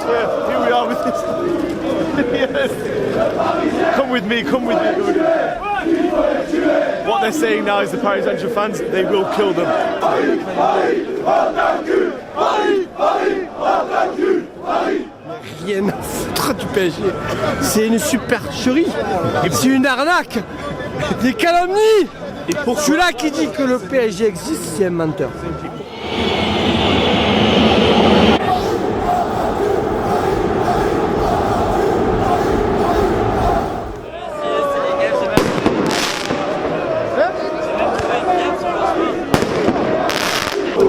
atmosphere. Here we are with this. Yes. Come with me, come with me. What they're saying now is the Paris Saint-Germain fans, they will kill them. Rien à foutre du PSG. C'est une supercherie. C'est une arnaque. Des calomnies. Et pour celui-là qui dit que le PSG existe, c'est un menteur.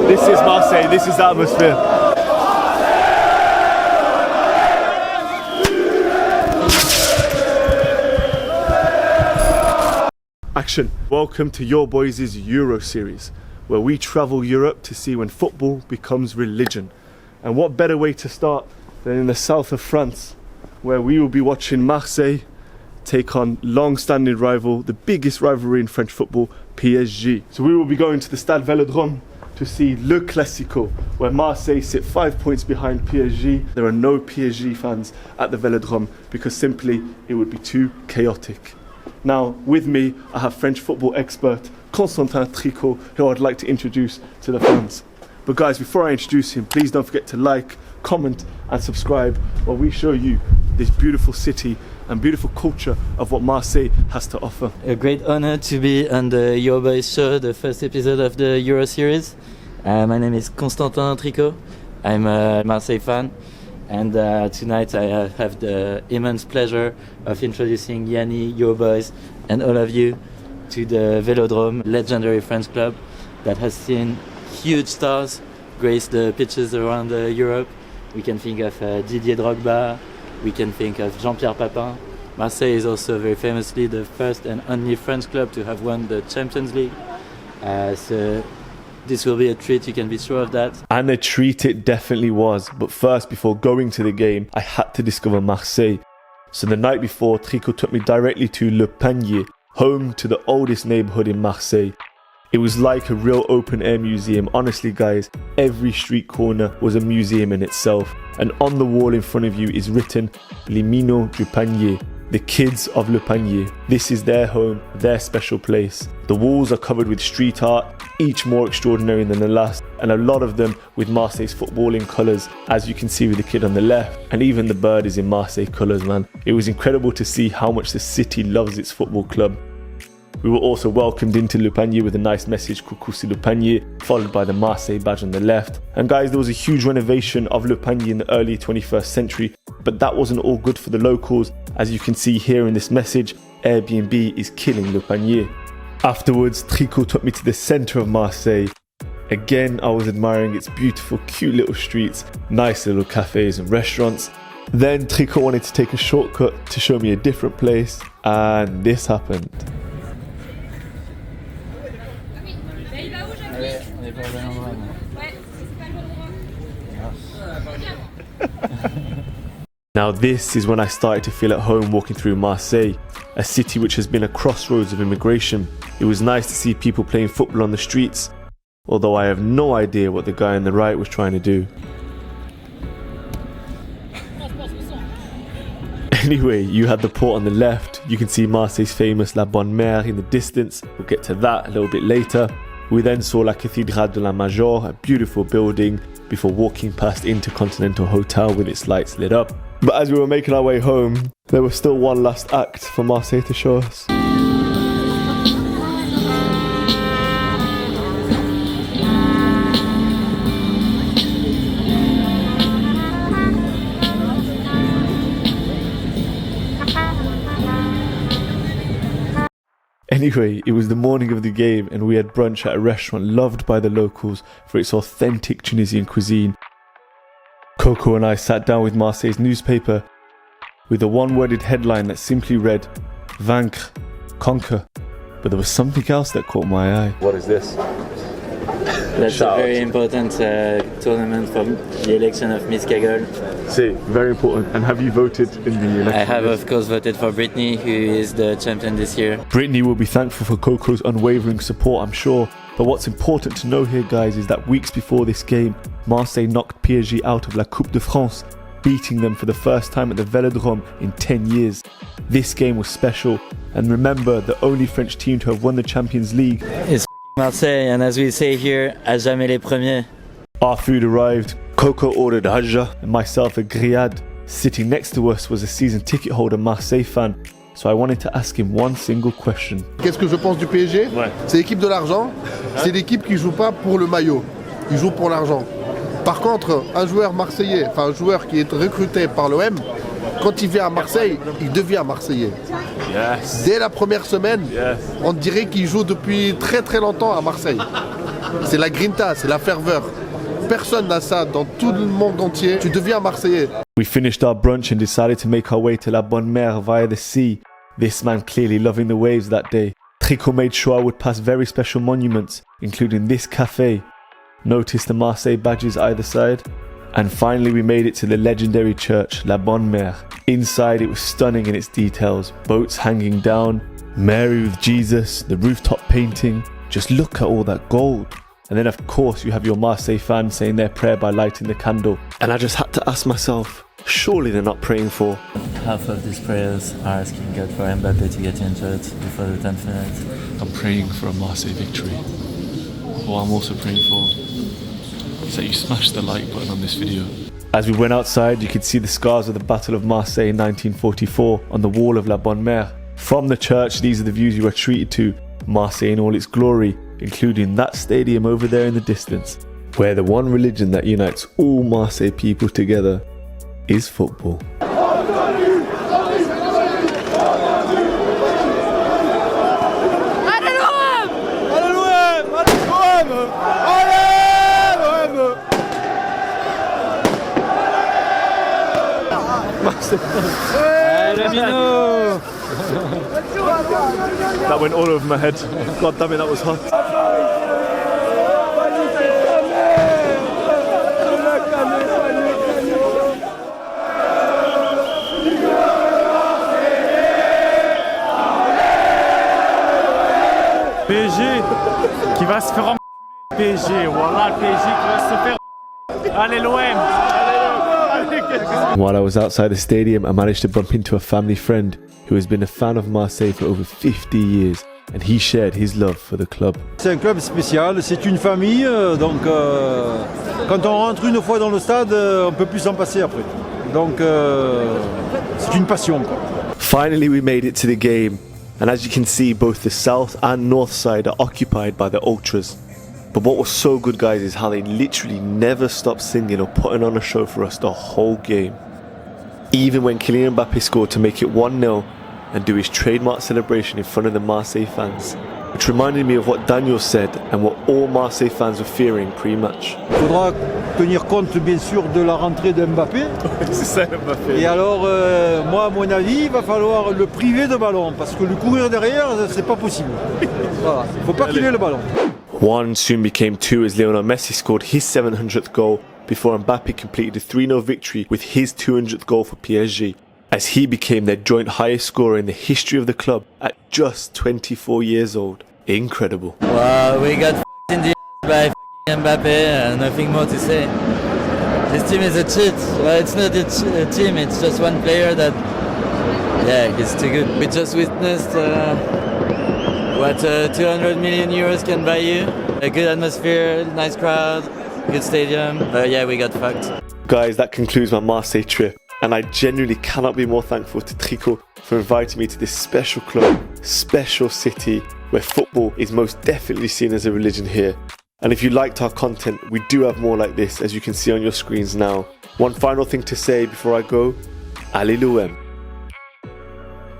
This is Marseille, this is the atmosphere. Action. Welcome to YourBoys' Euro series, where we travel Europe to see when football becomes religion. And what better way to start than in the south of France, where we will be watching Marseille take on long-standing rival, the biggest rivalry in French football, PSG. So we will be going to the Stade Velodrome to see Le Classico, where Marseille sit 5 points behind PSG. There are no PSG fans at the Velodrome because simply it would be too chaotic. Now, with me, I have French football expert Constantin Tricot, who I'd like to introduce to the fans. But guys, before I introduce him, please don't forget to like, comment and subscribe while we show you this beautiful city and beautiful culture of what Marseille has to offer. A great honor to be on the YourBoys show, the first episode of the Euro series. My name is Constantin Tricot. I'm a Marseille fan, and tonight I have the immense pleasure of introducing Yanni, YourBoys, and all of you to the Velodrome, legendary French club that has seen huge stars grace the pitches around Europe. We can think of Didier Drogba, we can think of Jean-Pierre Papin. Marseille is also very famously the first and only French club to have won the Champions League. So this will be a treat, you can be sure of that. And a treat it definitely was. But first, before going to the game, I had to discover Marseille. So the night before, Tricot took me directly to Le Panier, home to the oldest neighbourhood in Marseille. It was like a real open-air museum. Honestly guys, every street corner was a museum in itself. And on the wall in front of you is written Les Minots du Panier, the kids of Le Panier. This is their home, their special place. The walls are covered with street art, each more extraordinary than the last, and a lot of them with Marseille's footballing colours, as you can see with the kid on the left, and even the bird is in Marseille colours, man. It was incredible to see how much the city loves its football club. We were also welcomed into Le Panier with a nice message, Coucou c'est Le Panier, followed by the Marseille badge on the left. And guys, there was a huge renovation of Le Panier in the early 21st century, but that wasn't all good for the locals. As you can see here in this message, Airbnb is killing Le Panier. Afterwards, Tricot took me to the centre of Marseille. Again, I was admiring its beautiful, cute little streets, nice little cafes and restaurants. Then Tricot wanted to take a shortcut to show me a different place, and this happened. Now this is when I started to feel at home walking through Marseille, a city which has been a crossroads of immigration. It was nice to see people playing football on the streets, although I have no idea what the guy on the right was trying to do. Anyway, you had the port on the left. You can see Marseille's famous La Bonne Mère in the distance. We'll get to that a little bit later. We then saw La Cathédrale de la Major, a beautiful building, before walking past Intercontinental Hotel with its lights lit up. But as we were making our way home, there was still one last act for Marseille to show us. Anyway, it was the morning of the game and we had brunch at a restaurant loved by the locals for its authentic Tunisian cuisine. Coco and I sat down with Marseille's newspaper with a one-worded headline that simply read, Vaincre, conquer. But there was something else that caught my eye. What is this? That's a very important tournament for the election of Miss Kaggle. See, very important. And have you voted in the election? I have, of course, voted for Brittany, who is the champion this year. Brittany will be thankful for Coco's unwavering support, I'm sure. But what's important to know here, guys, is that weeks before this game, Marseille knocked PSG out of La Coupe de France. beating them for the first time at the Velodrome in 10 years. This game was special, and remember, the only French team to have won the Champions League. It's Marseille, and as we say here, à jamais les premiers. Our food arrived. Coco ordered hajja and myself a grillade. Sitting next to us was a season ticket holder Marseille fan, so I wanted to ask him one single question. Qu'est-ce que je pense du PSG? C'est l'équipe de l'argent, c'est l'équipe qui joue pas pour le maillot, il joue pour l'argent. Par contre, un joueur marseillais, enfin un joueur qui est recruté par l'OM, quand il vient à Marseille, il devient marseillais. Yes. Dès la première semaine, on dirait qu'il joue depuis très très longtemps à Marseille. C'est la grinta, c'est la ferveur. Personne n'a ça dans tout le monde entier. Tu deviens marseillais. We finished our brunch and decided to make our way to La Bonne Mère via the sea. This man clearly loving the waves that day. Tricot made sure I would pass very special monuments, including this cafe. Notice the Marseille badges either side. And finally we made it to the legendary church, La Bonne Mère. Inside it was stunning in its details. Boats hanging down, Mary with Jesus, the rooftop painting. Just look at all that gold. And then of course you have your Marseille fans saying their prayer by lighting the candle. And I just had to ask myself, surely they're not praying for... Half of these prayers are asking God for Mbappé to get injured before the 10th minute. I'm praying for a Marseille victory. What I'm also praying for is that you smash the like button on this video. As we went outside, you could see the scars of the Battle of Marseille in 1944 on the wall of La Bonne Mère. From the church, these are the views you are treated to. Marseille in all its glory, including that stadium over there in the distance, where the one religion that unites all Marseille people together is football. Allez l'OM! Allez l'OM! Allez l'OM! Allez l'OM! Allez Mino! That went all over my head. God damn it, that was hot. PSG qui va se faire PSG, voilà le PSG qui va se faire. Allez l'OM. While I was outside the stadium, I managed to bump into a family friend who has been a fan of Marseille for over 50 years, and he shared his love for the club. C'est un club spécial, c'est une famille, donc quand on rentre une fois dans le stade, on peut plus s'en passer après. Donc c'est une passion, quoi. Finally we made it to the game, and as you can see, both the south and north side are occupied by the ultras. But what was so good, guys, is how they literally never stopped singing or putting on a show for us the whole game. Even when Kylian Mbappé scored to make it 1-0 and do his trademark celebration in front of the Marseille fans, which reminded me of what Daniel said and what all Marseille fans were fearing pre-match. Il faudra tenir compte bien sûr de la rentrée de Mbappé. C'est ça, Mbappé. Et alors, moi à mon avis, il va falloir le priver de ballon parce que le courir derrière, c'est pas possible. Voilà, il faut pas qu'il ait le ballon. One soon became two as Lionel Messi scored his 700th goal before Mbappé completed a 3-0 victory with his 200th goal for PSG, as he became their joint highest scorer in the history of the club at just 24 years old. Incredible. Wow, we got in the by Mbappé, nothing more to say. This team is a cheat. Well, it's not a team, it's just one player that, yeah, he's too good. We just witnessed what 200 million euros can buy you. A good atmosphere, nice crowd, good stadium. But yeah, we got fucked. Guys, that concludes my Marseille trip, and I genuinely cannot be more thankful to Tricot for inviting me to this special club, special city, where football is most definitely seen as a religion here. And if you liked our content, we do have more like this, as you can see on your screens now. One final thing to say before I go, Allez L'OM.